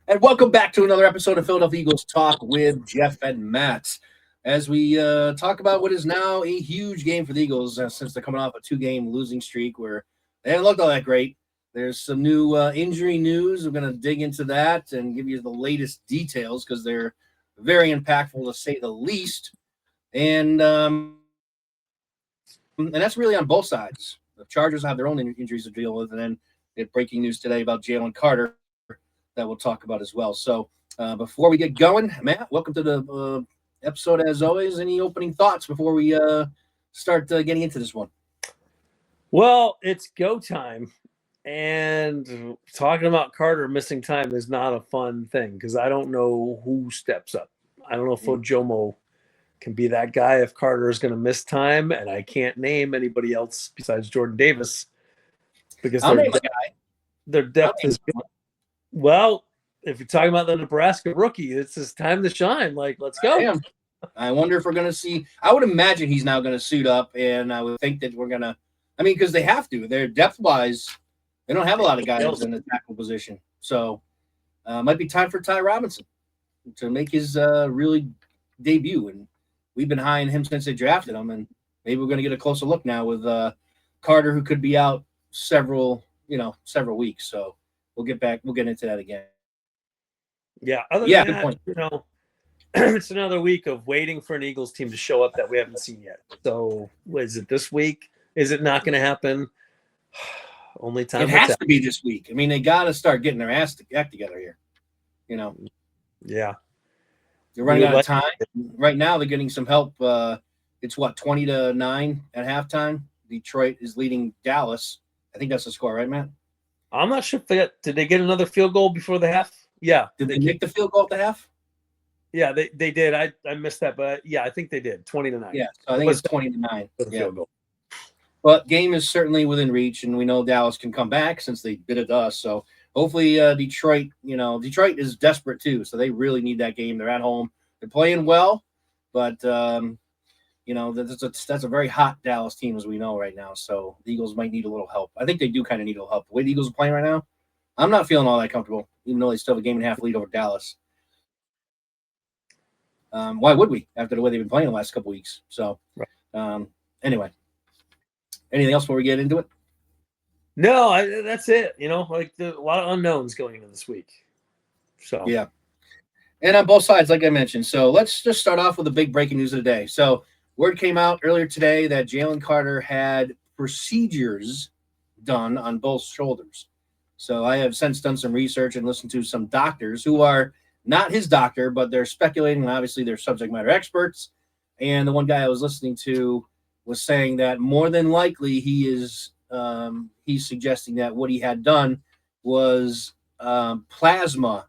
And welcome back to another episode of Philadelphia Eagles Talk with Geoff and Matt. As we talk about what is now a huge game for the Eagles since they're coming off a two-game losing streak where they haven't looked all that great. There's some new injury news. We're going to dig into that and give you the latest details because they're very impactful to say the least. And that's really on both sides. The Chargers have their own injuries to deal with, and then we had breaking news today about Jalen Carter that we'll talk about as well. So before we get going, Matt, welcome to the episode as always. Any opening thoughts before we start getting into this one? Well, it's go time. And talking about Carter missing time is not a fun thing because I don't know who steps up. I don't know if Ojomo can be that guy if Carter is going to miss time, and I can't name anybody else besides Jordan Davis because their depth is – well, if you're talking about the Nebraska rookie, it's his time to shine. Like, let's go. I wonder if we're going to see – I would imagine he's now going to suit up, and I would think that we're going to – I mean, because they have to. They're depth-wise, they don't have a lot of guys in the tackle position. So it might be time for Ty Robinson to make his really debut. And we've been high on him since they drafted him, and maybe we're going to get a closer look now with Carter, who could be out several weeks. So we'll get into that again. Yeah. Other than that, it's another week of waiting for an Eagles team to show up that we haven't seen yet. So is it this week? Is it not going to happen? Only time. It has to be this week. I mean, they got to start getting their act together here. Yeah. They're running out of time. Right now, they're getting some help. It's 20-9 at halftime. Detroit is leading Dallas. I think that's the score, right, Matt? I'm not sure if did they get another field goal before the half? Yeah. Did they kick the field goal at the half? Yeah, they did. I missed that, but yeah, I think they did. 20-9. Yeah, so I think it's 20-9. Yeah. But game is certainly within reach, and we know Dallas can come back since they did it to us. So hopefully Detroit is desperate too, so they really need that game. They're at home. They're playing well, but that's a very hot Dallas team as we know right now. So the Eagles might need a little help. I think they do kind of need a little help. The way the Eagles are playing right now, I'm not feeling all that comfortable, even though they still have a game and a half lead over Dallas. Why would we after the way they've been playing the last couple weeks? So anyway, anything else before we get into it? No, that's it. A lot of unknowns going into this week. So yeah. And on both sides, like I mentioned. So let's just start off with the big breaking news of the day. So word came out earlier today that Jalen Carter had procedures done on both shoulders. So I have since done some research and listened to some doctors who are not his doctor, but they're speculating, and obviously they're subject matter experts. And the one guy I was listening to was saying that more than likely he's suggesting that what he had done was plasma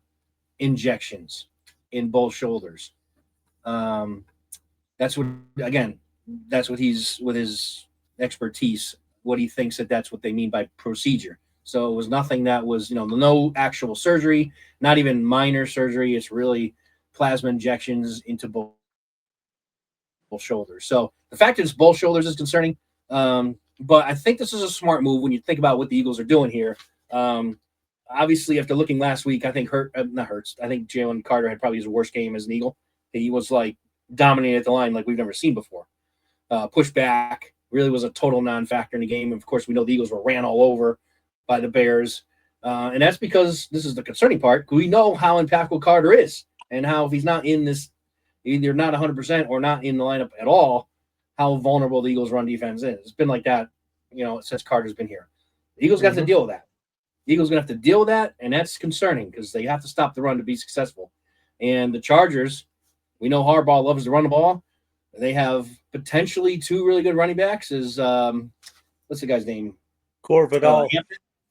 injections in both shoulders. That's what he's with his expertise, what he thinks that's what they mean by procedure. So it was nothing that was, no actual surgery, not even minor surgery. It's really plasma injections into both shoulders. So the fact that it's both shoulders is concerning. But I think this is a smart move when you think about what the Eagles are doing here. Obviously, after looking last week, I think I think Jalen Carter had probably his worst game as an Eagle. He was dominated the line like we've never seen before. Pushed back, really was a total non-factor in the game. Of course, we know the Eagles were ran all over by the Bears. And that's because this is the concerning part. We know how impactful Carter is and how if he's not in this, either not 100% or not in the lineup at all, how vulnerable the Eagles' run defense is. It's been like that, since Carter's been here. The Eagles got to deal with that. The Eagles going to have to deal with that, and that's concerning because they have to stop the run to be successful. And the Chargers, we know Harbaugh loves to run the ball. They have potentially two really good running backs. What's the guy's name? Vidal.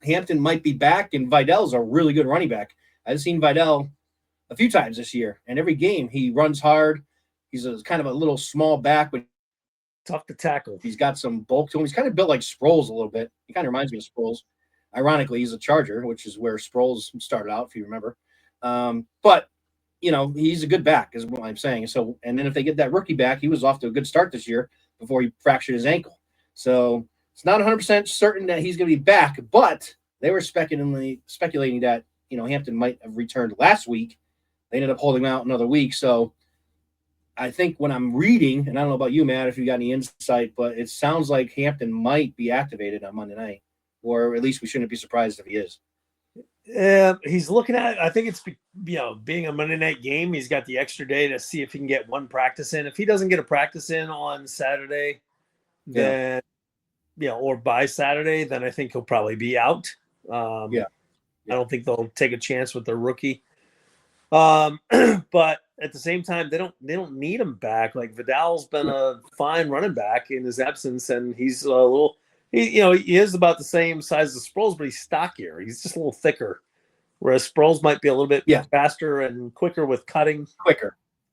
Hampton might be back, and Vidal's a really good running back. I've seen Vidal a few times this year, and every game he runs hard. He's kind of a little small back, but tough to tackle. He's got some bulk to him. He's kind of built like Sproles a little bit. He kind of reminds me of Sproles. Ironically, he's a Charger, which is where Sproles started out, if you remember. But he's a good back, is what I'm saying. So, and then if they get that rookie back, he was off to a good start this year before he fractured his ankle. So it's not 100% certain that he's going to be back, but they were speculating that Hampton might have returned last week. They ended up holding him out another week. So I think when I'm reading, and I don't know about you, Matt, if you got any insight, but it sounds like Hampton might be activated on Monday night, or at least we shouldn't be surprised if he is. He's looking at it. I think it's being a Monday night game. He's got the extra day to see if he can get one practice in. If he doesn't get a practice in on Saturday, then or by Saturday, then I think he'll probably be out. I don't think they'll take a chance with their rookie. But at the same time, they don't need him back. Like Vidal's been a fine running back in his absence, and he's a little. He is about the same size as Sproles, but he's stockier. He's just a little thicker. Whereas Sproles might be a little bit faster and quicker with cutting.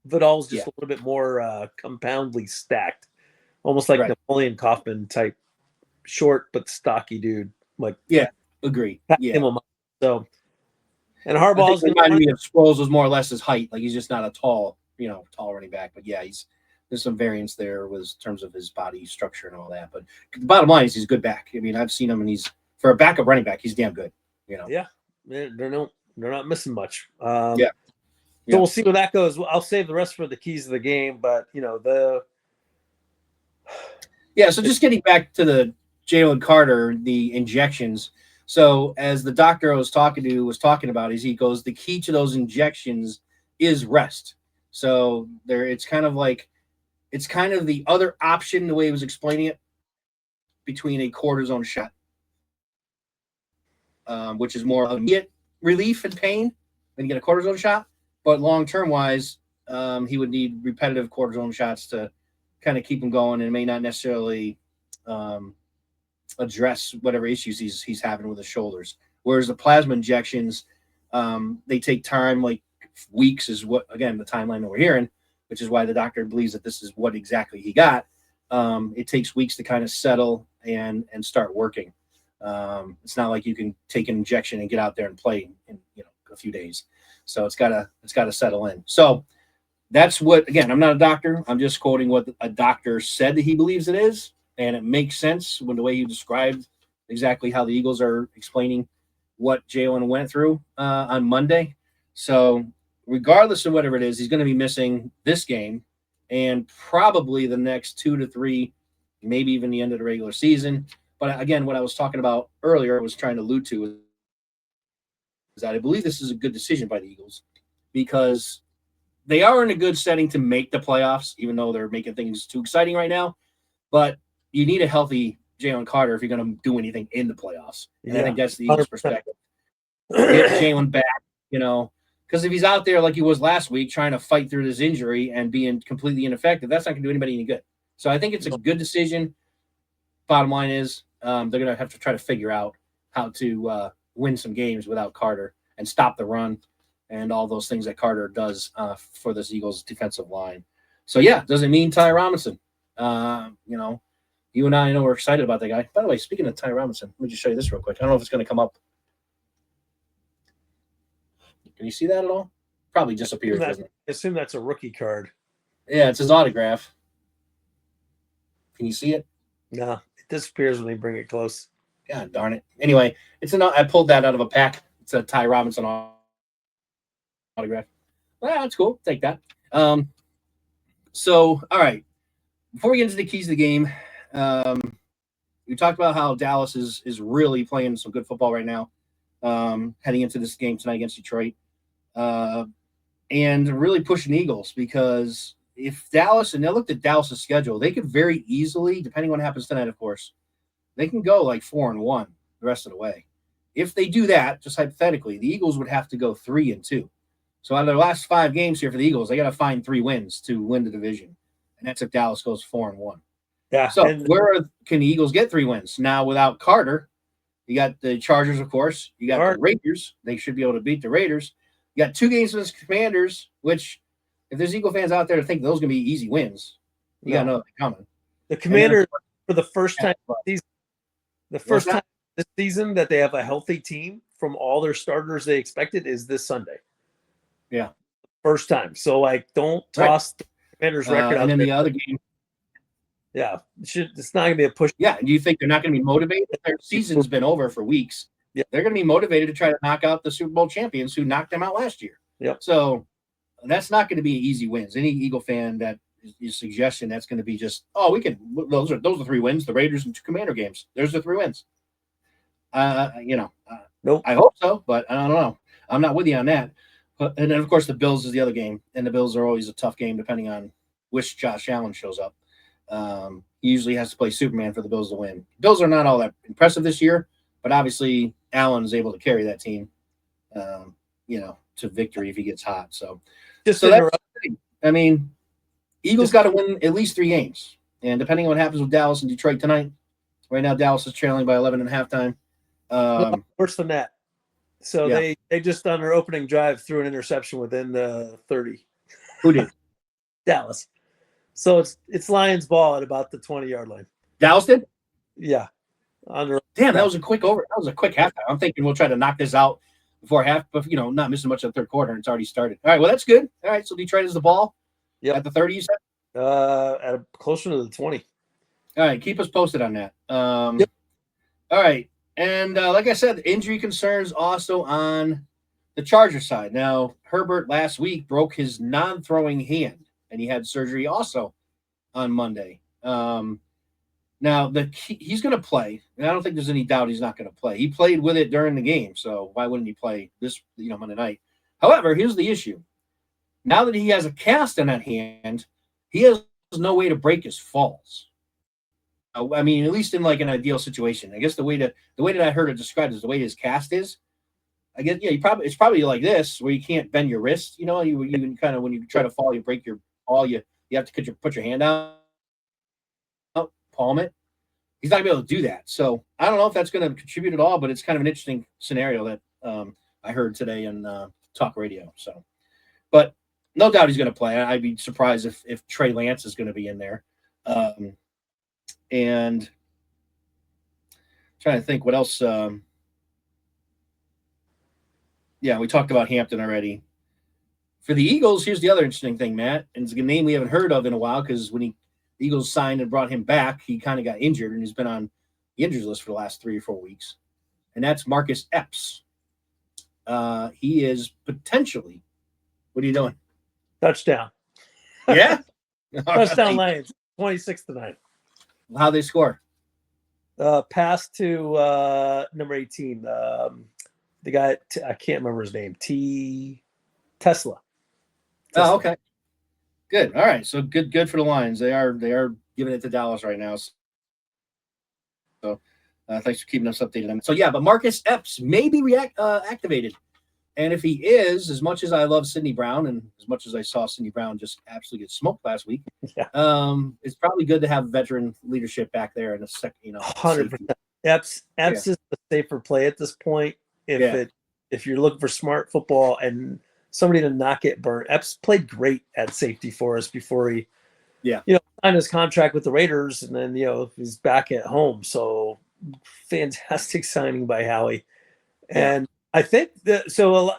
Vidal's just a little bit more compoundly stacked, almost like Napoleon Kaufman type, short but stocky dude. Agree. So, and Harbaugh's reminded me of Sproles was more or less his height. Like he's just not a tall running back. But there's some variance there in terms of his body structure and all that. But the bottom line is he's a good back. I mean, I've seen him, and he's for a backup running back, he's damn good. Yeah, they're not missing much. So we'll see where that goes. I'll save the rest for the keys of the game, but So just getting back to the Jalen Carter, the injections. So as the doctor I was talking about, he goes, the key to those injections is rest. So it's kind of the other option, the way he was explaining it, between a cortisone shot, which is more immediate relief and pain when you get a cortisone shot. But long-term wise, he would need repetitive cortisone shots to kind of keep him going, and it may not necessarily address whatever issues he's having with his shoulders. Whereas the plasma injections, they take time, like weeks is what, again, the timeline that we're hearing, which is why the doctor believes that this is what exactly he got. It takes weeks to kind of settle and start working. It's not like you can take an injection and get out there and play in a few days. So it's gotta settle in. So that's what, again, I'm not a doctor. I'm just quoting what a doctor said that he believes it is. And it makes sense when the way you described exactly how the Eagles are explaining what Jalen went through on Monday. So regardless of whatever it is, he's going to be missing this game and probably the next 2 to 3, maybe even the end of the regular season. But again, what I was talking about earlier, I was trying to allude to is that I believe this is a good decision by the Eagles because they are in a good setting to make the playoffs, even though they're making things too exciting right now. But you need a healthy Jalen Carter if you're going to do anything in the playoffs. And I think that's the Eagles' perspective. Get Jalen back, because if he's out there like he was last week trying to fight through this injury and being completely ineffective, that's not going to do anybody any good. So I think it's a good decision. Bottom line is they're going to have to try to figure out how to win some games without Carter and stop the run and all those things that Carter does for this Eagles defensive line. So, doesn't mean Ty Robinson. You and I know we're excited about that guy. By the way, speaking of Ty Robinson, let me just show you this real quick. I don't know if it's going to come up. Can you see that at all? Probably disappears, doesn't it? I assume that's a rookie card. Yeah, it's his autograph. Can you see it? No, it disappears when they bring it close. God darn it. Anyway, I pulled that out of a pack. It's a Ty Robinson autograph. Well, that's cool. Take that. So, all right. Before we get into the keys of the game, we talked about how Dallas is really playing some good football right now, heading into this game tonight against Detroit, and really pushing the Eagles because if Dallas, and I looked at Dallas's schedule, they could very easily, depending on what happens tonight, of course, they can go like 4-1 the rest of the way. If they do that, just hypothetically, the Eagles would have to go 3-2. So out of their last 5 games here for the Eagles, they got to find 3 wins to win the division. And that's if Dallas goes 4-1. Yeah. So where can the Eagles get 3 wins? Now, without Carter, you got the Chargers, of course. You got the Raiders. They should be able to beat the Raiders. You got 2 games against the Commanders, which if there's Eagle fans out there to think those are going to be easy wins, you got to know they're coming. The Commanders, for the first time this season that they have a healthy team from all their starters they expected is this Sunday. Yeah. First time. So, don't toss the Commanders record out and then there. the other game. Yeah. It's not going to be a push. Yeah. Do you think they're not going to be motivated? Their season's been over for weeks. Yeah. They're going to be motivated to try to knock out the Super Bowl champions who knocked them out last year. Yep. So that's not going to be easy wins. Any Eagle fan that is suggestion that's going to be just, we can. Those are 3 wins. The Raiders and 2 Commander games. There's the 3 wins. Nope. I hope so, but I don't know. I'm not with you on that. But, and then of course the Bills is the other game, and the Bills are always a tough game depending on which Josh Allen shows up. He usually has to play Superman for the Bills to win. Bills are not all that impressive this year, but obviously Allen is able to carry that team, to victory if he gets hot. So that's the thing. I mean, Eagles got to win at least 3 games, and depending on what happens with Dallas and Detroit tonight, right now Dallas is trailing by 11 at halftime. Worse than that. So they just on their opening drive threw an interception within the 30. Who did? Dallas. So it's Lions ball at about the 20-yard line. Dallas did? Yeah. Damn, that was a quick halftime. I'm thinking we'll try to knock this out before half, but not missing much of the third quarter, and it's already started. All right, well that's good. All right, so Detroit has the ball. Yeah. At the 30, you said? Closer to the 20. All right, keep us posted on that. Yep. All right. And like I said, injury concerns also on the Charger side. Now, Herbert last week broke his non-throwing hand, and he had surgery also on Monday. Now, he's going to play, and I don't think there's any doubt he's not going to play. He played with it during the game, so why wouldn't he play this Monday night? However, here's the issue. Now that he has a cast on that hand, he has no way to break his falls. I mean, at least in like an ideal situation. I guess the way that I heard it described is the way his cast is. I guess it's probably like this where you can't bend your wrist. You can kind of when you try to fall, you break your fall. You have to put your hand out, palm it. He's not gonna be able to do that. So I don't know if that's going to contribute at all, but it's kind of an interesting scenario that I heard today in talk radio. So, but no doubt he's going to play. I'd be surprised if Trey Lance is going to be in there. And trying to think what else. We talked about Hampton already. For the Eagles, here's the other interesting thing, Matt. And it's a name we haven't heard of in a while because when the Eagles signed and brought him back, he kind of got injured and he's been on the injuries list for the last 3 or 4 weeks. And that's Marcus Epps. He is potentially. What are you doing? Touchdown. Yeah. Touchdown Lions. 26-9. How they score? Pass to number 18. The guy I can't remember his name. Tesla. Oh, okay. Good. All right. So good for the Lions. They are giving it to Dallas right now. So thanks for keeping us updated on it. So but Marcus Epps may be activated. And if he is, as much as I love Sidney Brown and as much as I saw Sidney Brown just absolutely get smoked last week, it's probably good to have veteran leadership back there in a second. 100%. Epps is the safer play at this point. If you're looking for smart football and somebody to not get burnt, Epps played great at safety for us before he, signed his contract with the Raiders, and then he's back at home. So fantastic signing by Howie, and. I think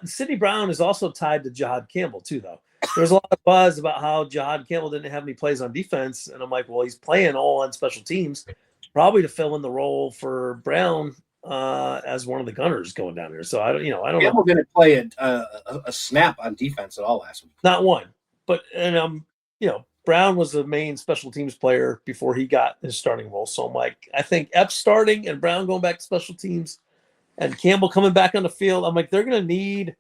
Sidney Brown is also tied to Jahad Campbell too, though. There's a lot of buzz about how Jahad Campbell didn't have any plays on defense, and I'm like, well, he's playing all on special teams, probably to fill in the role for Brown as one of the gunners going down there. So I don't know. Campbell didn't play a snap on defense at all last week. Not one, but Brown was the main special teams player before he got his starting role. So I'm like, I think Epps starting and Brown going back to special teams. And Campbell coming back on the field, I'm like, they're going to need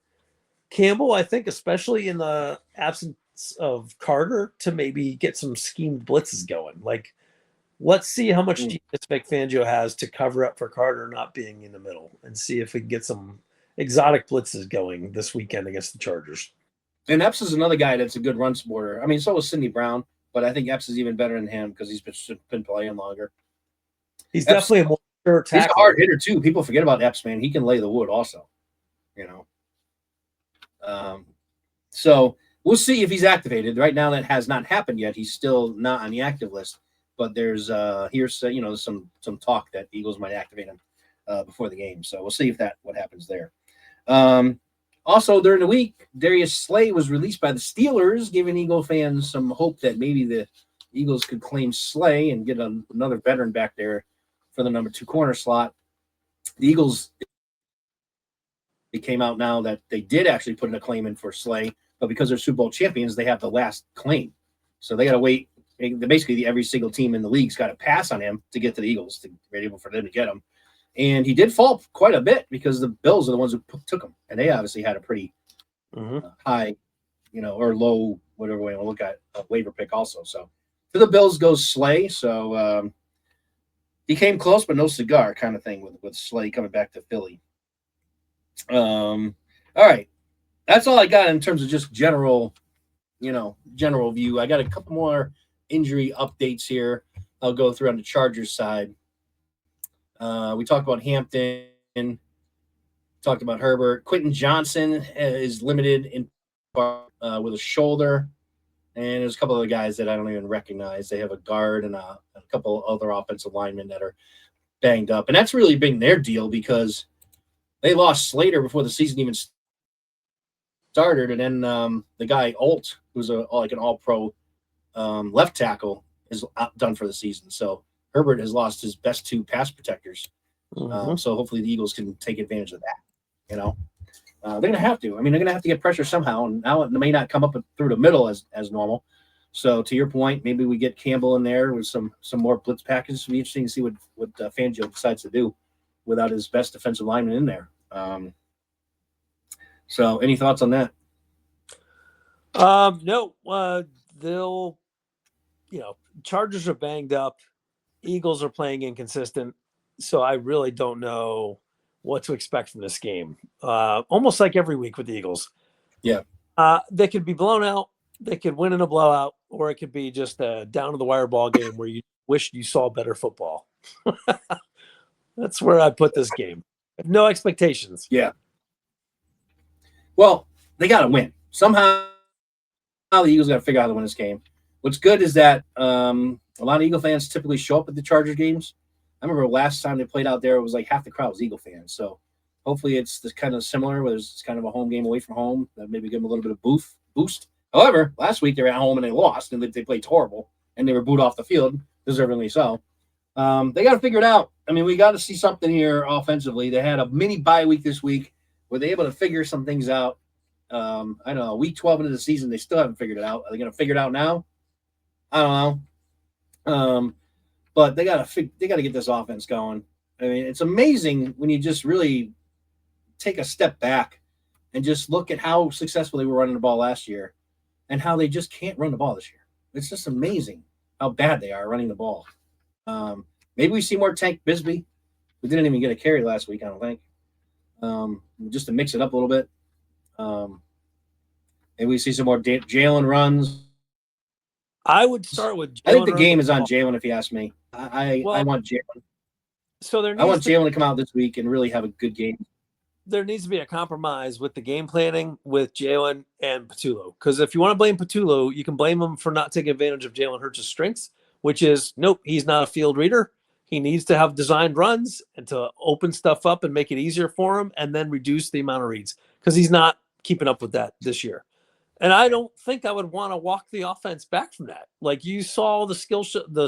Campbell, I think, especially in the absence of Carter, to maybe get some schemed blitzes going. Like, let's see how much genius Vic Fangio has to cover up for Carter not being in the middle and see if we can get some exotic blitzes going this weekend against the Chargers. And Epps is another guy that's a good run supporter. I mean, so was Sidney Brown, but I think Epps is even better than him because he's been playing longer. He's definitely a more tackler. He's a hard hitter too. People forget about Epps, man. He can lay the wood also, So we'll see if he's activated. Right now, that has not happened yet. He's still not on the active list. But there's some talk that Eagles might activate him before the game. So we'll see what happens there. Also during the week, Darius Slay was released by the Steelers, giving Eagle fans some hope that maybe the Eagles could claim Slay and get another veteran back there for the number 2 corner slot. The Eagles it came out now that they did actually put in a claim in for Slay, but because they're Super Bowl champions, they have the last claim. So they got to wait. Basically, every single team in the league's got to pass on him to get to the Eagles to be able for them to get him. And he did fall quite a bit because the Bills are the ones who took him, and they obviously had a pretty high, or low, whatever way you want to look at, a waiver pick also. So to the Bills goes Slay. So he came close, but no cigar kind of thing with Slay coming back to Philly. All right, that's all I got in terms of just general view. I got a couple more injury updates here. I'll go through on the Chargers side. We talked about Hampton, talked about Herbert. Quentin Johnson is limited in with a shoulder, and there's a couple other guys that I don't even recognize. They have a guard and a couple other offensive linemen that are banged up, and that's really been their deal because they lost Slater before the season even started, and then the guy Alt, who's like an All-Pro left tackle, is done for the season. So Herbert has lost his best two pass protectors. So hopefully the Eagles can take advantage of that. They're going to have to. I mean, they're going to have to get pressure somehow, and now it may not come up through the middle as normal. So to your point, maybe we get Campbell in there with some more blitz packages. It'll be interesting to see what Fangio decides to do without his best defensive lineman in there. So any thoughts on that? No. They'll, Chargers are banged up. Eagles are playing inconsistent. So I really don't know what to expect from this game. Almost like every week with the Eagles. Yeah. They could be blown out. They could win in a blowout, or it could be just a down to the wire ball game where you wish you saw better football. That's where I put this game. No expectations. Yeah. Well, they got to win. Somehow the Eagles got to figure out how to win this game. What's good is that a lot of Eagle fans typically show up at the Charger games. I remember last time they played out there, it was like half the crowd was Eagle fans. So hopefully it's this kind of similar, where it's kind of a home game away from home that maybe give them a little bit of boost. However, last week they were at home and they lost, and they played horrible, and they were booed off the field, deservingly so. They got to figure it out. I mean, we got to see something here offensively. They had a mini bye week this week. Were they able to figure some things out? I don't know. Week 12 into the season, they still haven't figured it out. Are they going to figure it out now? I don't know. But they got to get this offense going. I mean, it's amazing when you just really take a step back and just look at how successful they were running the ball last year and how they just can't run the ball this year. It's just amazing how bad they are running the ball. Maybe we see more Tank Bisbee. We didn't even get a carry last week, I don't think. Just to mix it up a little bit. Maybe we see some more Jalen runs. I would start with Jalen. I think the game is on Jalen, if you ask me. I want Jalen. So I want Jalen to come out this week and really have a good game. There needs to be a compromise with the game planning with Jalen and Patullo. Because if you want to blame Patullo, you can blame him for not taking advantage of Jalen Hurts' strengths, which is, nope, he's not a field reader. He needs to have designed runs and to open stuff up and make it easier for him, and then reduce the amount of reads, because he's not keeping up with that this year. And I don't think I would want to walk the offense back from that. Like, you saw the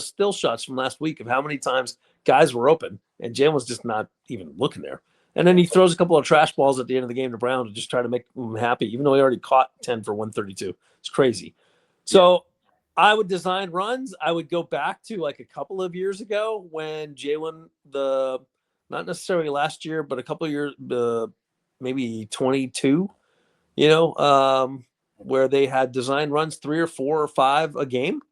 still shots from last week of how many times guys were open, and Jalen was just not even looking there. And then he throws a couple of trash balls at the end of the game to Brown to just try to make him happy, even though he already caught 10 for 132. It's crazy. So I would design runs. I would go back to like a couple of years ago when Jalen, not necessarily last year, but a couple of years, maybe 22, where they had design runs 3 or 4 or 5 a game,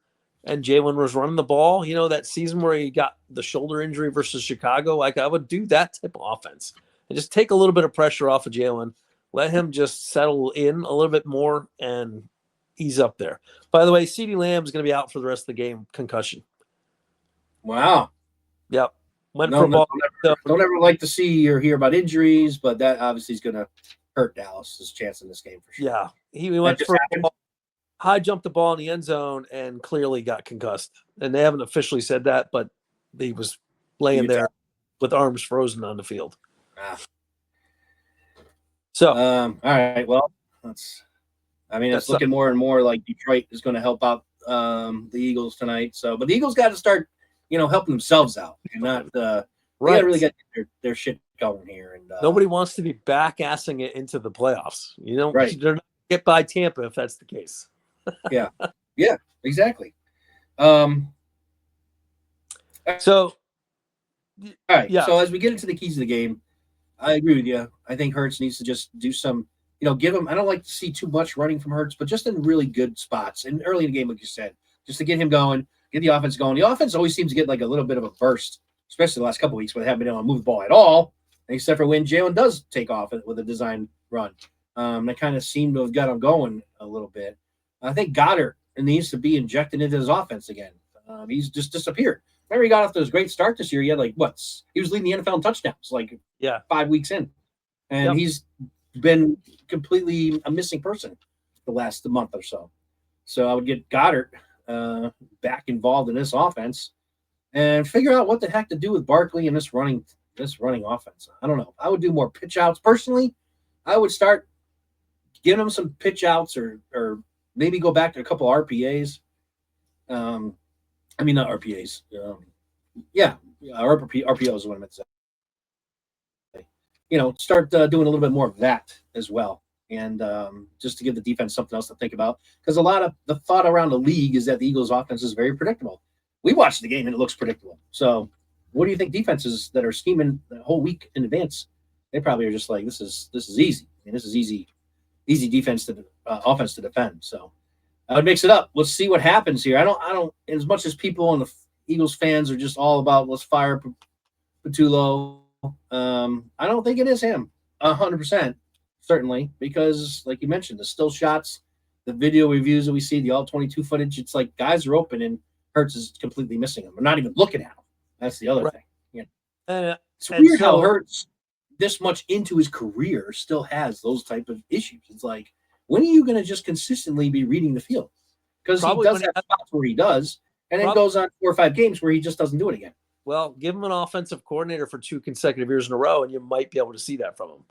and Jalen was running the ball. That season where he got the shoulder injury versus Chicago, like, I would do that type of offense and just take a little bit of pressure off of Jalen, let him just settle in a little bit more and ease up there. By the way, CeeDee Lamb is going to be out for the rest of the game, concussion. Wow. Yep. Don't ever like to see or hear about injuries, but that obviously is going to hurt Dallas's chance in this game for sure. Yeah, he went for high jumped the ball in the end zone and clearly got concussed. And they haven't officially said that, but he was laying there with arms frozen on the field. So, all right. Well, it's looking more and more like Detroit is going to help out the Eagles tonight. So, but the Eagles got to start, helping themselves out. And not they got to really get their shit going here. And nobody wants to be back-assing it into the playoffs. You know, right. they're not get by Tampa if that's the case. Yeah, exactly. So, All right. yeah, So as we get into the keys of the game, I agree with you. I think Hurts needs to just do some, give him. I don't like to see too much running from Hurts, but just in really good spots and early in the game, like you said, just to get him going, get the offense going. The offense always seems to get like a little bit of a burst, especially the last couple of weeks where they haven't been able to move the ball at all, except for when Jalen does take off with a design run. That kind of seemed to have got him going a little bit. I think Goddard needs to be injected into his offense again. He's just disappeared. Remember, he got off to his great start this year. He had he was leading the NFL in touchdowns 5 weeks in, and he's been completely a missing person the last month or so. So I would get Goddard back involved in this offense and figure out what the heck to do with Barkley and this running offense. I don't know. I would do more pitch outs personally. I would start giving them some pitch outs or maybe go back to a couple RPAs. I mean, not RPAs. RPOs is what I meant to say. Start doing a little bit more of that as well. And just to give the defense something else to think about. Because a lot of the thought around the league is that the Eagles' offense is very predictable. We watched the game and it looks predictable. So what do you think defenses that are scheming the whole week in advance, they probably are just like, this is easy. I mean, this is easy defense offense to defend. So I would mix it up. Let's see what happens here. I don't. As much as people and the Eagles fans are just all about let's fire Patullo. I don't think it is him 100%, certainly, because like you mentioned, the still shots, the video reviews that we see, the all 22 footage. It's like guys are open and Hurts is completely missing them. We're not even looking at them. That's the other thing. It's weird how Hurts this much into his career still has those type of issues. It's like, when are you going to just consistently be reading the field? Because he does have spots where he does, and then goes on 4 or 5 games where he just doesn't do it again. Well, give him an offensive coordinator for 2 consecutive years in a row, and you might be able to see that from him.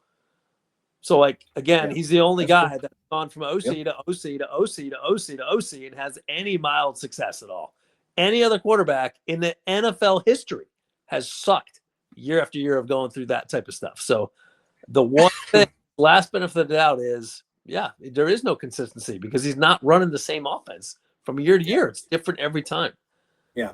So, he's the only guy that's gone from OC to OC to OC to OC to OC and has any mild success at all. Any other quarterback in the NFL history has sucked year after year of going through that type of stuff. So, the one thing, last benefit of the doubt is, there is no consistency because he's not running the same offense from year to year. It's different every time. Yeah.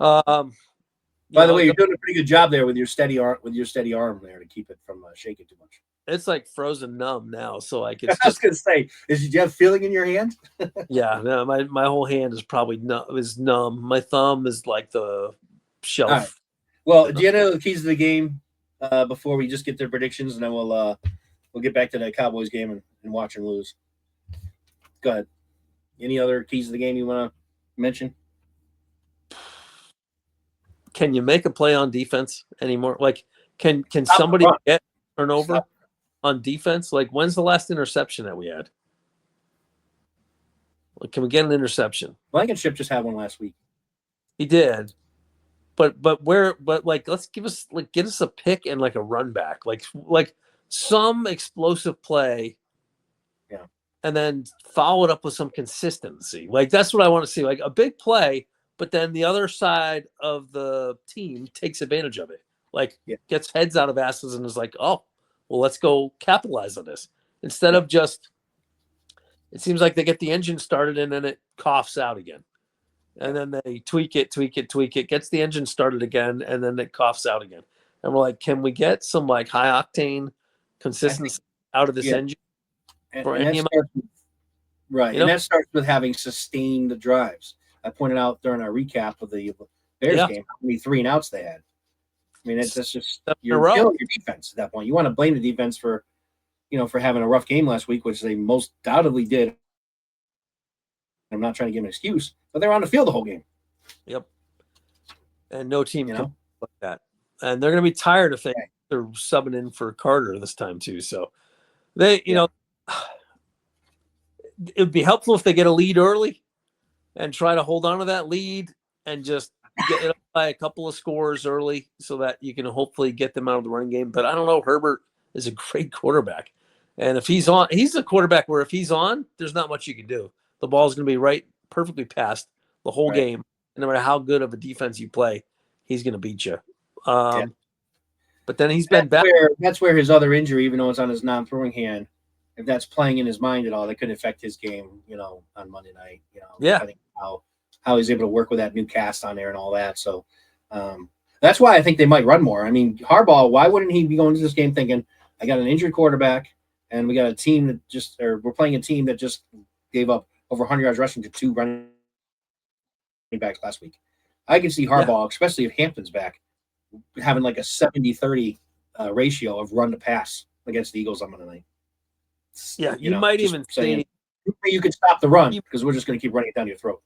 By the way, you're doing a pretty good job there with your steady arm there to keep it from shaking too much. It's like frozen numb now. So it's I was gonna say, do you have feeling in your hand? Yeah, no, my whole hand is probably numb. My thumb is like the shelf. Right. Well, do you know the keys to the game before we just get their predictions, and then we'll get back to the Cowboys game and watch them lose. Go ahead. Any other keys to the game you want to mention? Can you make a play on defense anymore? Can somebody get turnover on defense? When's the last interception that we had? Can we get an interception? Blankenship just had one last week. He did. But let's get us a pick and a run back. Like some explosive play. Yeah. And then follow it up with some consistency. That's what I want to see. A big play, but then the other side of the team takes advantage of it. Gets heads out of asses and is like, oh, well, let's go capitalize on this. Instead of just, it seems like they get the engine started and then it coughs out again. And then they tweak it, gets the engine started again, and then it coughs out again. And we're like, can we get some high octane consistency out of this engine? And that starts with having sustained drives. I pointed out during our recap of the Bears game how many 3 and outs they had. I mean, that's just you're killing your defense at that point. You want to blame the defense for having a rough game last week, which they most doubtedly did. I'm not trying to give an excuse, but they're on the field the whole game. Yep. And no team can like that. And they're going to be tired of things. They're subbing in for Carter this time too. So they, it would be helpful if they get a lead early and try to hold on to that lead and just get it up by a couple of scores early so that you can hopefully get them out of the running game. But I don't know. Herbert is a great quarterback. And if he's on, he's a quarterback where if he's on, there's not much you can do. The ball's going to be perfectly passed the whole game. And no matter how good of a defense you play, he's going to beat you. But then he's been back. That's where his other injury, even though it's on his non-throwing hand, if that's playing in his mind at all, that could affect his game, on Monday night, depending on how he's able to work with that new cast on there and all that. So that's why I think they might run more. I mean, Harbaugh, why wouldn't he be going into this game thinking, I got an injured quarterback and we got a team we're playing a team that just gave up over 100 yards rushing to 2 running backs last week. I can see Harbaugh, especially if Hampton's back, having like a 70-30 ratio of run to pass against the Eagles on Monday night. Yeah, you might even say you could stop the run because we're just going to keep running it down your throat.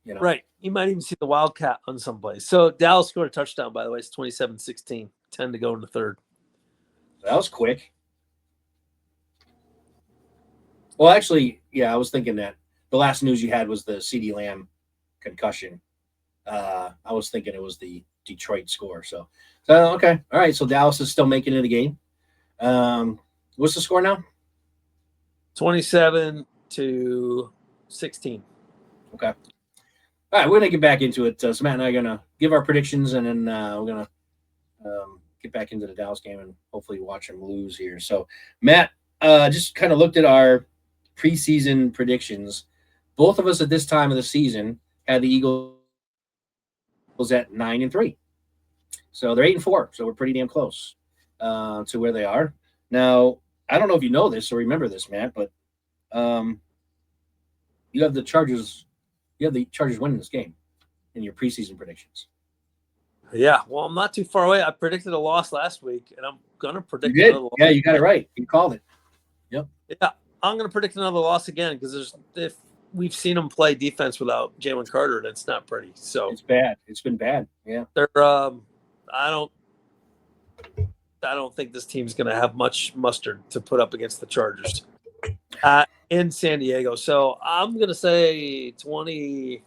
Right. You might even see the Wildcat on some plays. So Dallas scored a touchdown, by the way. It's 27-16, 10 to go in the third. That was quick. Well, actually, yeah, I was thinking that the last news you had was the CeeDee Lamb concussion. I was thinking it was the Detroit score. So okay. All right. So Dallas is still making it a game. What's the score now? 27-16. Okay. All right. We're going to get back into it. So Matt and I are going to give our predictions, and then we're going to get back into the Dallas game and hopefully watch them lose here. So, Matt, just kind of looked at our preseason predictions. Both of us at this time of the season had the Eagles at 9-3. So they're 8-4. So we're pretty damn close to where they are. Now, I don't know if you know this or remember this, Matt, but you have the Chargers. You have the Chargers winning this game in your preseason predictions. Yeah, well, I'm not too far away. I predicted a loss last week, and I'm going to predict another loss. Yeah, you got it right. You called it. Yep. Yeah, I'm going to predict another loss again because if we've seen them play defense without Jalen Carter, and it's not pretty. So it's bad. It's been bad. Yeah. They're I don't think this team's going to have much mustard to put up against the Chargers in San Diego. So I'm going to say 20.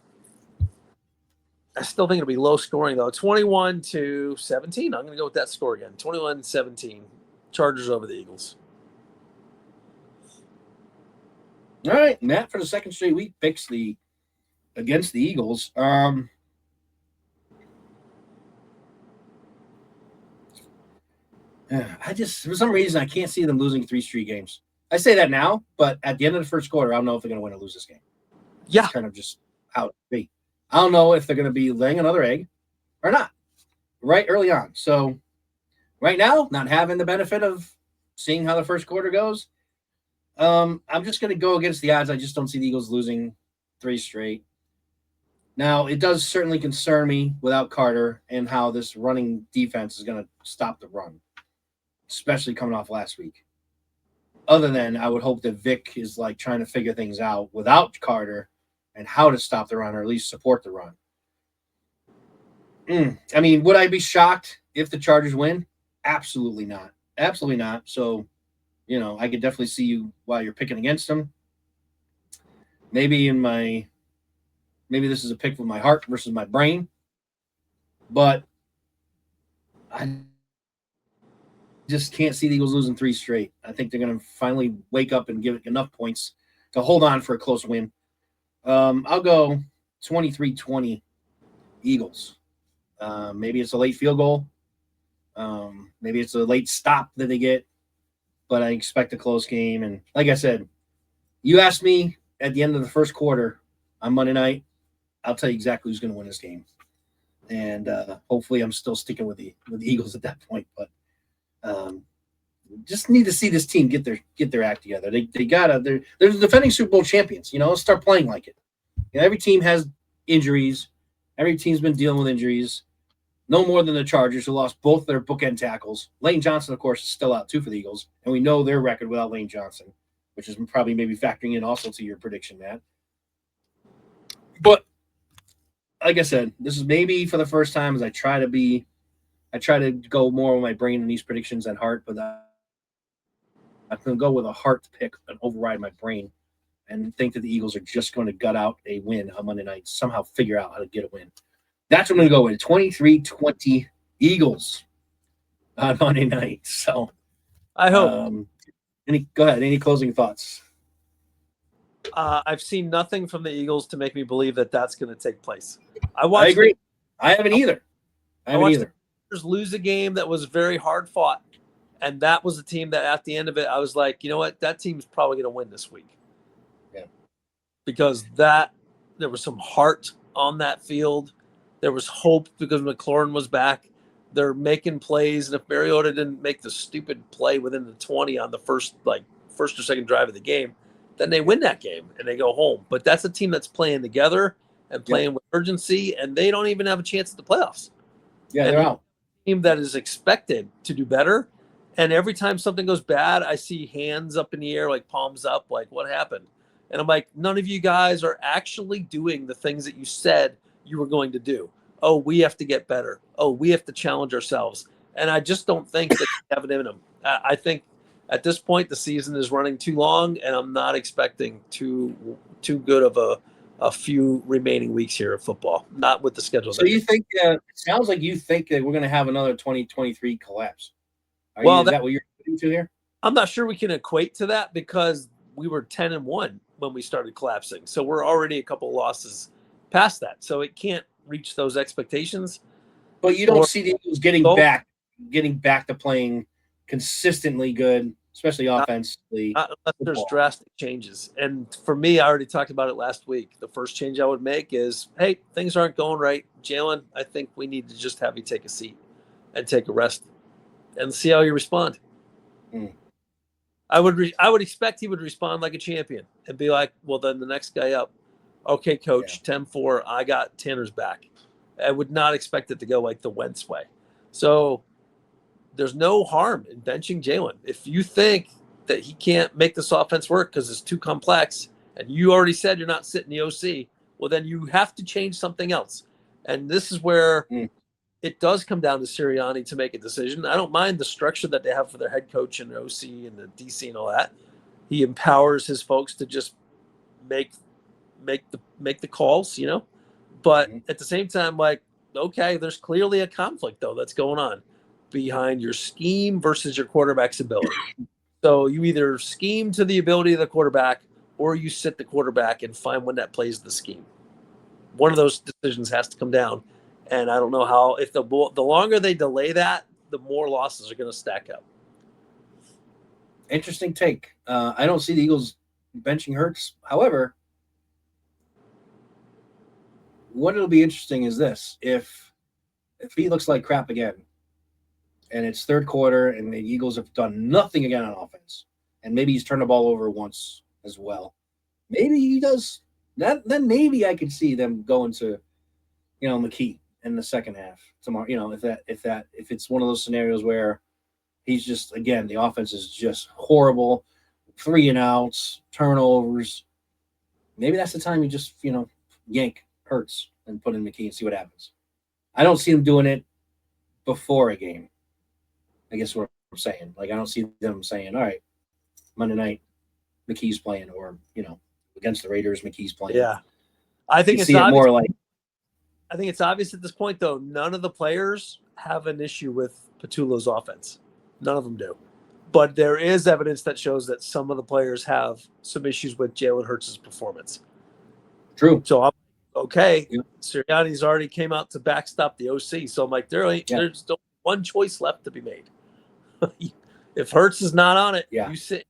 I still think it'll be low scoring, though. 21-17. I'm going to go with that score again. 21-17. Chargers over the Eagles. All right. Matt, for the second straight week, picks against the Eagles. I just, for some reason, I can't see them losing 3 straight games. I say that now, but at the end of the first quarter, I don't know if they're going to win or lose this game. Yeah. It's kind of just how it be. I don't know if they're going to be laying another egg or not right early on. So right now, not having the benefit of seeing how the first quarter goes, I'm just going to go against the odds. I just don't see the Eagles losing 3 straight. Now, it does certainly concern me without Carter and how this running defense is going to stop the run, especially coming off last week. Other than I would hope that Vic is like trying to figure things out without Carter and how to stop the run or at least support the run. I mean, would I be shocked if the Chargers win? Absolutely not. Absolutely not. So, I could definitely see you while you're picking against them. Maybe this is a pick with my heart versus my brain. But I just can't see the Eagles losing 3 straight. I think they're going to finally wake up and give it enough points to hold on for a close win. I'll go 23-20 Eagles. Maybe it's a late field goal. Maybe it's a late stop that they get. But I expect a close game. And like I said, you asked me at the end of the first quarter on Monday night, I'll tell you exactly who's going to win this game. And hopefully I'm still sticking with the Eagles at that point. But just need to see this team get their act together. They're the defending Super Bowl champions. Let's start playing like it. Every team has injuries. Every team's been dealing with injuries. No more than the Chargers, who lost both their bookend tackles. Lane Johnson, of course, is still out too for the Eagles, and we know their record without Lane Johnson, which is probably maybe factoring in also to your prediction, Matt. But like I said, this is maybe for the first time as I try to go more with my brain in these predictions than heart, but I'm going to go with a heart pick and override my brain and think that the Eagles are just going to gut out a win on Monday night, somehow figure out how to get a win. That's what I'm going to go with, 23-20 Eagles on Monday night. So I hope. Go ahead. Any closing thoughts? I've seen nothing from the Eagles to make me believe that that's going to take place. I agree. I haven't either. Raiders lose a game that was very hard fought, and that was a team that at the end of it, I was like, you know what, that team's probably going to win this week. Yeah. Because there was some heart on that field. There was hope because McLaurin was back. They're making plays, and if Mariota didn't make the stupid play within the 20 on the first or second drive of the game, then they win that game and they go home. But that's a team that's playing together and playing with urgency, and they don't even have a chance at the playoffs. Yeah, they're out. Team that is expected to do better, and every time something goes bad, I see hands up in the air, like palms up, like what happened? And I'm like, none of you guys are actually doing the things that you said you were going to do. Oh, we have to get better. Oh, we have to challenge ourselves. And I just don't think that they have it in them. I think at this point the season is running too long, and I'm not expecting too good of a few remaining weeks here of football. Not with the schedule. So you think? It sounds like you think that we're going to have another 2023 collapse. Is that what you're into here? I'm not sure we can equate to that because we were 10-1 when we started collapsing. So we're already a couple losses past that. So it can't reach those expectations. But you don't see the Eagles getting back to playing consistently good, especially offensively. Not unless there's drastic changes. And for me, I already talked about it last week. The first change I would make is, hey, things aren't going right. Jalen, I think we need to just have you take a seat and take a rest and see how you respond. I would expect he would respond like a champion and be like, well, then the next guy up. Okay, coach, 10-4, I got Tanner's back. I would not expect it to go like the Wentz way. So there's no harm in benching Jalen. If you think that he can't make this offense work because it's too complex, and you already said you're not sitting the OC, well, then you have to change something else. And this is where it does come down to Sirianni to make a decision. I don't mind the structure that they have for their head coach and the OC and the DC and all that. He empowers his folks to just make the calls, you know. But at the same time, like, okay, there's clearly a conflict though that's going on behind your scheme versus your quarterback's ability. So you either scheme to the ability of the quarterback or you sit the quarterback and find one that plays the scheme. One of those decisions has to come down. And I don't know how, if the longer they delay that, the more losses are going to stack up. Interesting take. I don't see the Eagles benching Hurts. However, what will be interesting is this. If he looks like crap again, and it's third quarter, and the Eagles have done nothing again on offense, and maybe he's turned the ball over once as well, maybe he does that. Then maybe I could see them going to, McKee in the second half tomorrow. If it's one of those scenarios where he's just, again, the offense is just horrible, 3-and-outs, turnovers. Maybe that's the time you just, yank Hurts and put in McKee and see what happens. I don't see them doing it before a game. I guess what I'm saying. Like, I don't see them saying, all right, Monday night, McKee's playing, or, against the Raiders, McKee's playing. Yeah. I think it's obvious. More like, I think it's obvious at this point, though, none of the players have an issue with Patullo's offense. None of them do. But there is evidence that shows that some of the players have some issues with Jalen Hurts' performance. True. So I'm okay. Yeah. Sirianni's already came out to backstop the OC. So I'm like, there's still one choice left to be made. If Hurts is not on it, you sit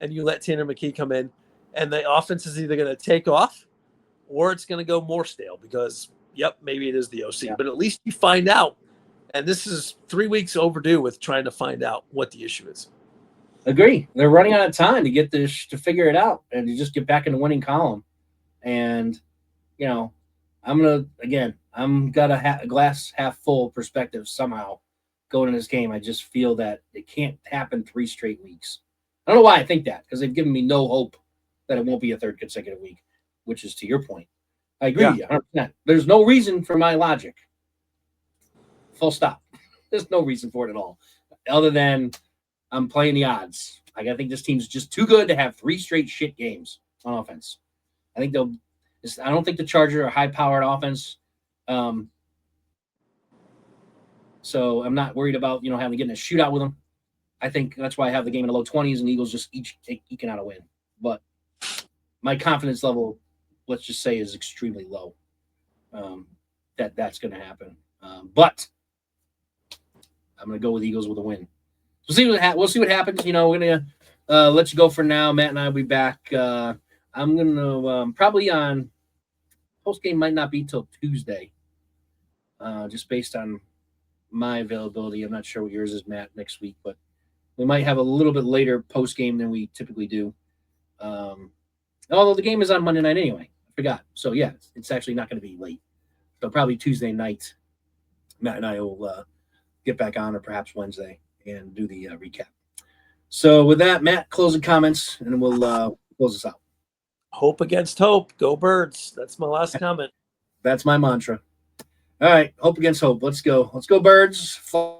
and you let Tanner McKee come in, and the offense is either going to take off or it's going to go more stale because, maybe it is the OC. Yeah. But at least you find out. And this is 3 weeks overdue with trying to find out what the issue is. Agree. They're running out of time to get this, to figure it out, and to just get back in the winning column. And, I'm got a glass half full perspective somehow going in this game. I just feel that it can't happen 3 straight weeks. I don't know why I think that, because they've given me no hope that it won't be a third consecutive week, which is to your point. I agree with you 100%. There's no reason for my logic. Full stop. There's no reason for it at all, other than I'm playing the odds. I think this team's just too good to have 3 straight shit games on offense. I don't think the Chargers are a high-powered offense. So I'm not worried about, having to get in a shootout with them. I think that's why I have the game in the low 20s, and the Eagles just eking out a win. But my confidence level, let's just say, is extremely low. That's going to happen. But I'm going to go with Eagles with a win. We'll see what happens. We're going to let you go for now. Matt and I will be back. I'm going to probably on post game might not be till Tuesday, just based on my availability. I'm not sure what yours is, Matt, next week, but we might have a little bit later post game than we typically do. Although the game is on Monday night anyway. I forgot. So, yeah, it's actually not going to be late. So probably Tuesday night, Matt and I will get back on, or perhaps Wednesday, and do the recap. So with that, Matt, closing comments, and we'll close this out. Hope against hope. Go Birds. That's my last comment. That's my mantra. All right, hope against hope. Let's go. Let's go, Birds. Fly,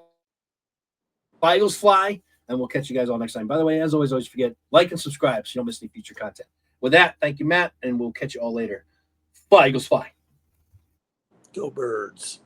Eagles, fly. And we'll catch you guys all next time. By the way, as always forget, like and subscribe so you don't miss any future content. With that, thank you, Matt, and we'll catch you all later. Fly, Eagles, fly. Go Birds.